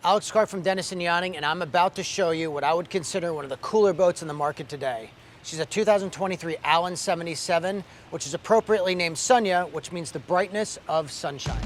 Alex Clarke from Denison Yachting, and I'm about to show you what I would consider one of the cooler boats in the market today. She's a 2023 Alen 77, which is appropriately named SUNYA, which means the brightness of sunshine.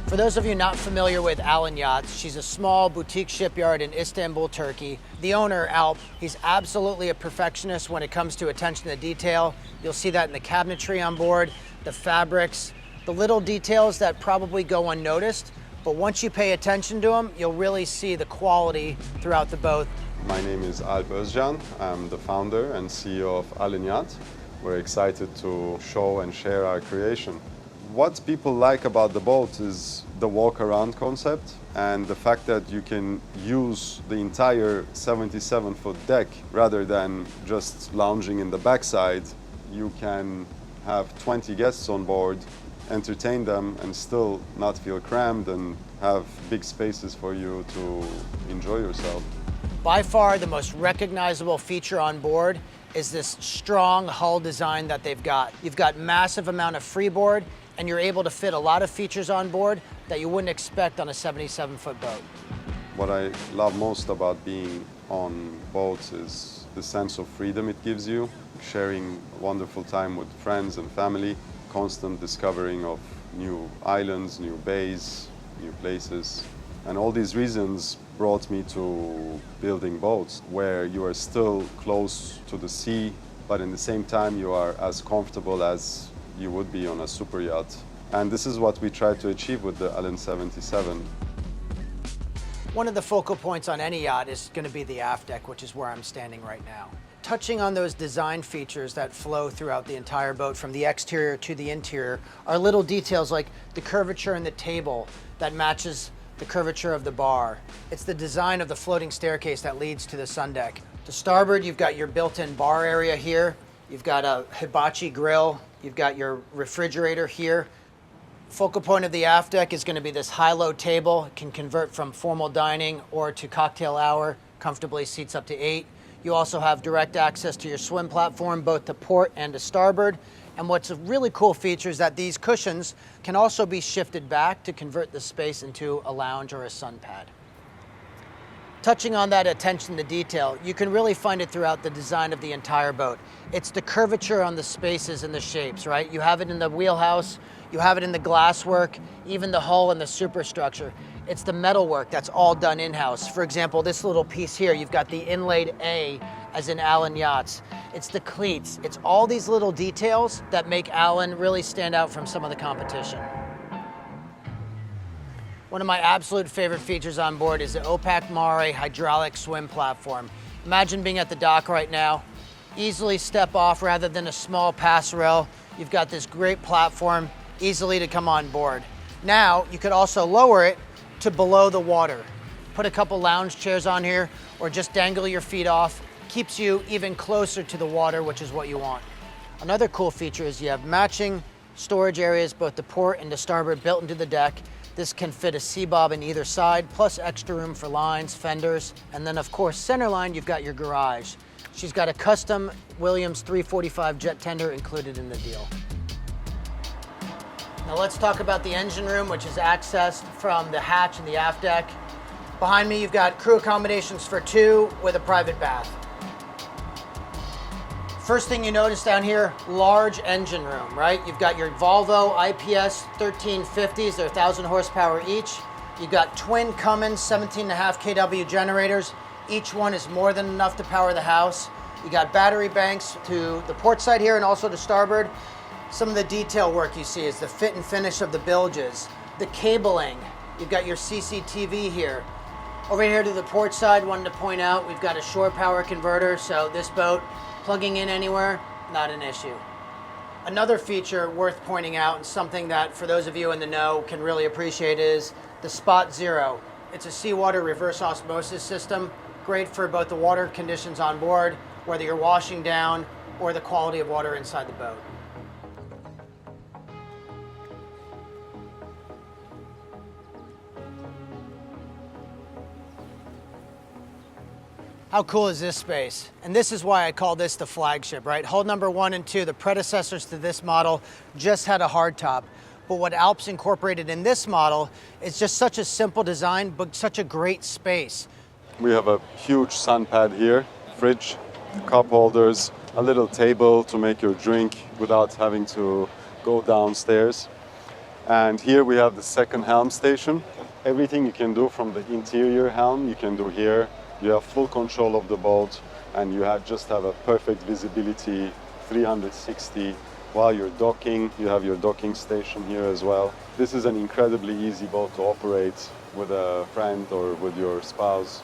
For those of you not familiar with Alen Yachts, she's a small boutique shipyard in Istanbul, Turkey. The owner, Alp, he's absolutely a perfectionist when it comes to attention to detail. You'll see that in the cabinetry on board, the fabrics, the little details that probably go unnoticed. But once you pay attention to them, you'll really see the quality throughout the boat. My name is Alp Özcan. I'm the founder and CEO of Alen Yacht. We're excited to show and share our creation. What people like about the boat is the walk-around concept and the fact that you can use the entire 77-foot deck rather than just lounging in the backside. You can have 20 guests on board, entertain them and still not feel crammed and have big spaces for you to enjoy yourself. By far the most recognizable feature on board is this strong hull design that they've got. You've got massive amount of freeboard and you're able to fit a lot of features on board that you wouldn't expect on a 77-foot boat. What I love most about being on boats is the sense of freedom it gives you, sharing a wonderful time with friends and family, constant discovering of new islands, new bays, new places. And all these reasons brought me to building boats where you are still close to the sea, but in the same time you are as comfortable as you would be on a super yacht. And this is what we try to achieve with the Alen 77. One of the focal points on any yacht is going to be the aft deck, which is where I'm standing right now. Touching on those design features that flow throughout the entire boat from the exterior to the interior are little details like the curvature in the table that matches the curvature of the bar. It's the design of the floating staircase that leads to the sun deck. To starboard, you've got your built-in bar area here. You've got a hibachi grill. You've got your refrigerator here. Focal point of the aft deck is going to be this high-low table. It can convert from formal dining or to cocktail hour, comfortably seats up to 8. You also have direct access to your swim platform, both to port and to starboard. And what's a really cool feature is that these cushions can also be shifted back to convert the space into a lounge or a sun pad. Touching on that attention to detail, you can really find it throughout the design of the entire boat. It's the curvature on the spaces and the shapes, right? You have it in the wheelhouse, you have it in the glasswork, even the hull and the superstructure. It's the metalwork that's all done in-house. For example, this little piece here, you've got the inlaid A as in Alen Yachts. It's the cleats. It's all these little details that make Alen really stand out from some of the competition. One of my absolute favorite features on board is the Opacmare hydraulic swim platform. Imagine being at the dock right now, easily step off rather than a small passerelle. You've got this great platform, easily to come on board. Now, you could also lower it to below the water. Put a couple lounge chairs on here or just dangle your feet off. Keeps you even closer to the water, which is what you want. Another cool feature is you have matching storage areas, both the port and the starboard, built into the deck. This can fit a SeaBob on either side, plus extra room for lines, fenders, and then of course, centerline, you've got your garage. She's got a custom Williams 345 jet tender included in the deal. Now let's talk about the engine room, which is accessed from the hatch and the aft deck. Behind me, you've got crew accommodations for 2 with a private bath. First thing you notice down here, large engine room, right? You've got your Volvo IPS 1350s, they're 1,000 horsepower each. You've got twin Cummins 17.5 kW generators. Each one is more than enough to power the house. You got battery banks to the port side here and also to starboard. Some of the detail work you see is the fit and finish of the bilges, the cabling. You've got your CCTV here. Over here to the port side, wanted to point out, we've got a shore power converter, so this boat, plugging in anywhere, not an issue. Another feature worth pointing out, and something that for those of you in the know can really appreciate, is the Spot Zero. It's a seawater reverse osmosis system, great for both the water conditions on board, whether you're washing down, or the quality of water inside the boat. How cool is this space? And this is why I call this the flagship, right? Hull number 1 and 2, the predecessors to this model, just had a hardtop. But what Alps incorporated in this model is just such a simple design, but such a great space. We have a huge sun pad here, fridge, cup holders, a little table to make your drink without having to go downstairs. And here we have the second helm station. Everything you can do from the interior helm, you can do here. You have full control of the boat, and you just have a perfect visibility 360. While you're docking, you have your docking station here as well. This is an incredibly easy boat to operate with a friend or with your spouse.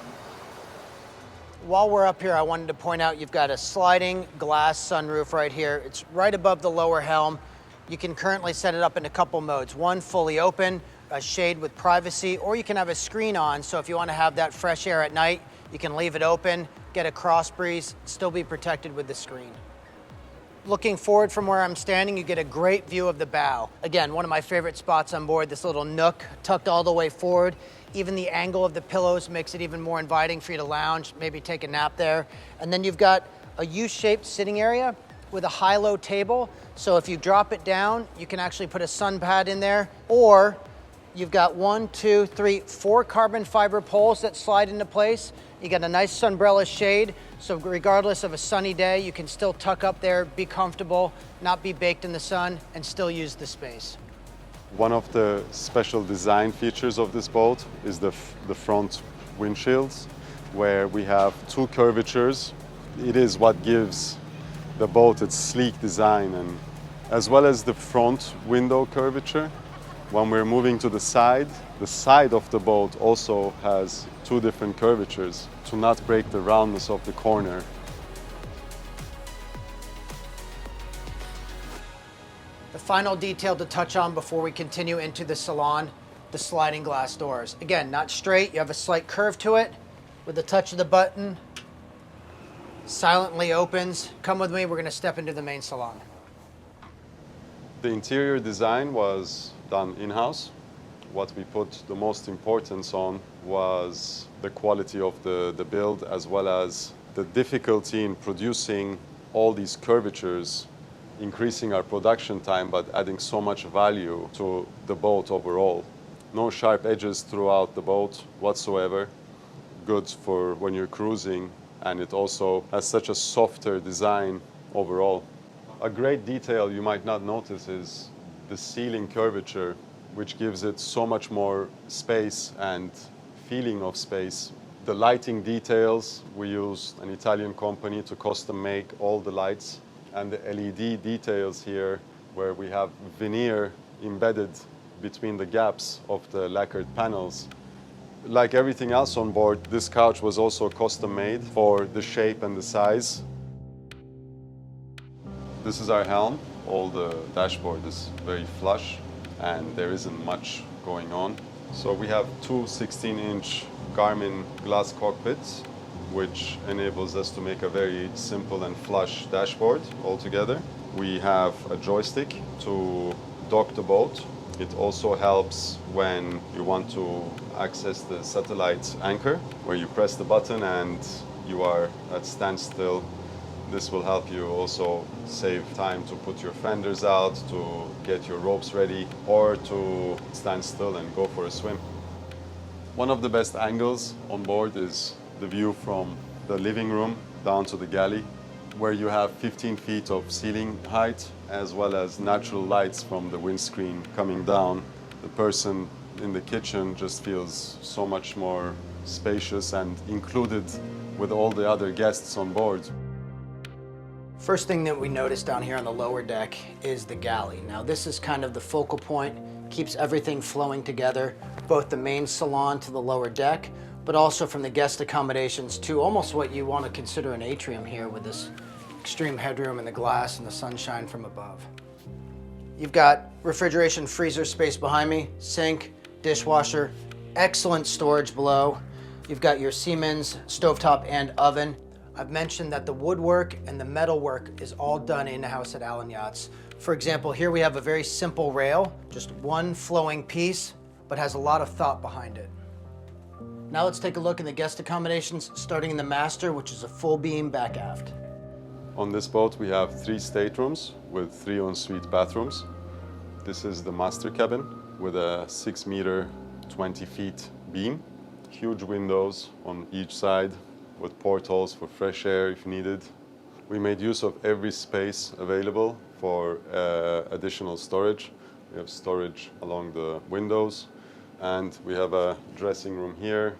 While we're up here, I wanted to point out you've got a sliding glass sunroof right here. It's right above the lower helm. You can currently set it up in a couple modes. One, fully open, a shade with privacy, or you can have a screen on, so if you want to have that fresh air at night, you can leave it open, get a cross breeze, still be protected with the screen. Looking forward from where I'm standing, you get a great view of the bow. Again, one of my favorite spots on board, this little nook tucked all the way forward. Even the angle of the pillows makes it even more inviting for you to lounge, maybe take a nap there. And then you've got a U-shaped sitting area with a high-low table. So if you drop it down, you can actually put a sun pad in there, or you've got 4 carbon fiber poles that slide into place. You got a nice sunbrella shade, so regardless of a sunny day, you can still tuck up there, be comfortable, not be baked in the sun, and still use the space. One of the special design features of this boat is the front windshields, where we have 2 curvatures. It is what gives the boat its sleek design, and as well as the front window curvature. When we're moving to the side of the boat also has 2 different curvatures to not break the roundness of the corner. The final detail to touch on before we continue into the salon, the sliding glass doors. Again, not straight, you have a slight curve to it. With the touch of the button, silently opens. Come with me, we're gonna step into the main salon. The interior design was done in-house. What we put the most importance on was the quality of the build, as well as the difficulty in producing all these curvatures, increasing our production time, but adding so much value to the boat overall. No sharp edges throughout the boat whatsoever. Good for when you're cruising, and it also has such a softer design overall. A great detail you might not notice is the ceiling curvature, which gives it so much more space and feeling of space. The lighting details, we used an Italian company to custom make all the lights, and the LED details here, where we have veneer embedded between the gaps of the lacquered panels. Like everything else on board, this couch was also custom made for the shape and the size. This is our helm. All the dashboard is very flush and there isn't much going on. So we have 2 16-inch Garmin glass cockpits, which enables us to make a very simple and flush dashboard altogether. We have a joystick to dock the boat. It also helps when you want to access the satellite anchor, where you press the button and you are at standstill. This will help you also save time to put your fenders out, to get your ropes ready, or to stand still and go for a swim. One of the best angles on board is the view from the living room down to the galley, where you have 15 feet of ceiling height, as well as natural lights from the windscreen coming down. The person in the kitchen just feels so much more spacious and included with all the other guests on board. First thing that we notice down here on the lower deck is the galley. Now this is kind of the focal point, keeps everything flowing together, both the main salon to the lower deck, but also from the guest accommodations to almost what you want to consider an atrium here with this extreme headroom and the glass and the sunshine from above. You've got refrigeration freezer space behind me, sink, dishwasher, excellent storage below. You've got your Siemens stovetop and oven. I've mentioned that the woodwork and the metalwork is all done in-house at Alen Yachts. For example, here we have a very simple rail, just one flowing piece, but has a lot of thought behind it. Now let's take a look in the guest accommodations, starting in the master, which is a full beam back aft. On this boat, we have 3 staterooms with 3 ensuite bathrooms. This is the master cabin with a 6 meter, 20 feet beam. Huge windows on each side with portholes for fresh air if needed. We made use of every space available for additional storage. We have storage along the windows, and we have a dressing room here.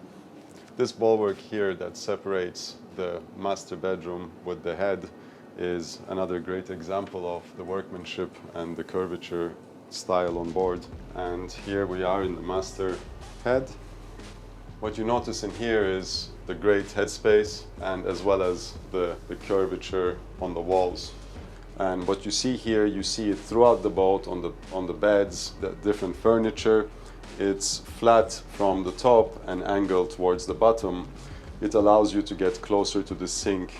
This bulwark here that separates the master bedroom with the head is another great example of the workmanship and the curvature style on board. And here we are in the master head. What you notice in here is the great headspace and as well as the curvature on the walls. And what you see here, you see it throughout the boat on the beds, the different furniture. It's flat from the top and angled towards the bottom. It allows you to get closer to the sink.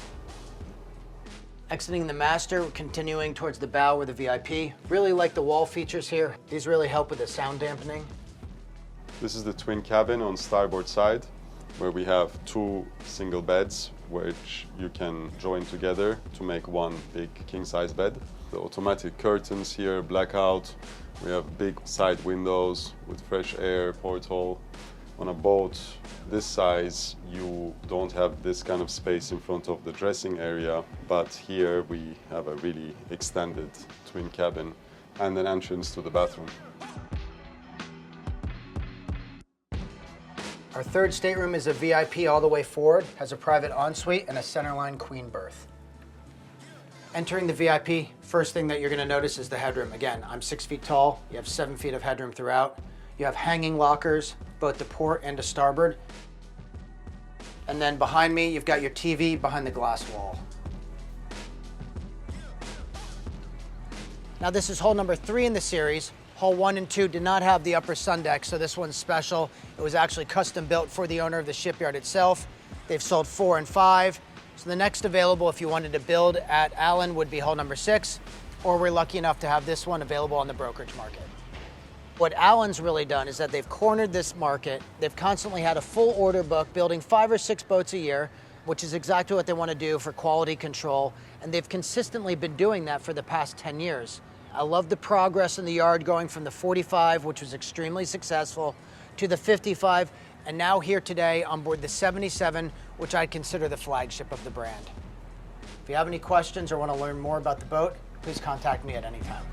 Exiting the master, continuing towards the bow where the VIP. Really like the wall features here. These really help with the sound dampening. This is the twin cabin on starboard side, where we have 2 single beds which you can join together to make one big king-size bed. The automatic curtains here, blackout. We have big side windows with fresh air, porthole. On a boat this size, you don't have this kind of space in front of the dressing area, but here we have a really extended twin cabin and an entrance to the bathroom. Our third stateroom is a VIP all the way forward, has a private ensuite and a centerline queen berth. Entering the VIP, first thing that you're going to notice is the headroom. Again, I'm 6 feet tall, you have 7 feet of headroom throughout. You have hanging lockers, both to port and to starboard. And then behind me, you've got your TV behind the glass wall. Now this is hull number 3 in the series. Hull 1 and 2 did not have the upper sun deck, so this one's special. It was actually custom built for the owner of the shipyard itself. They've sold 4 and 5. So the next available, if you wanted to build at Alen, would be hull number 6, or we're lucky enough to have this one available on the brokerage market. What Alen's really done is that they've cornered this market. They've constantly had a full order book, building 5 or 6 boats a year, which is exactly what they want to do for quality control. And they've consistently been doing that for the past 10 years. I love the progress in the yard going from the 45, which was extremely successful, to the 55, and now here today on board the 77, which I consider the flagship of the brand. If you have any questions or want to learn more about the boat, please contact me at any time.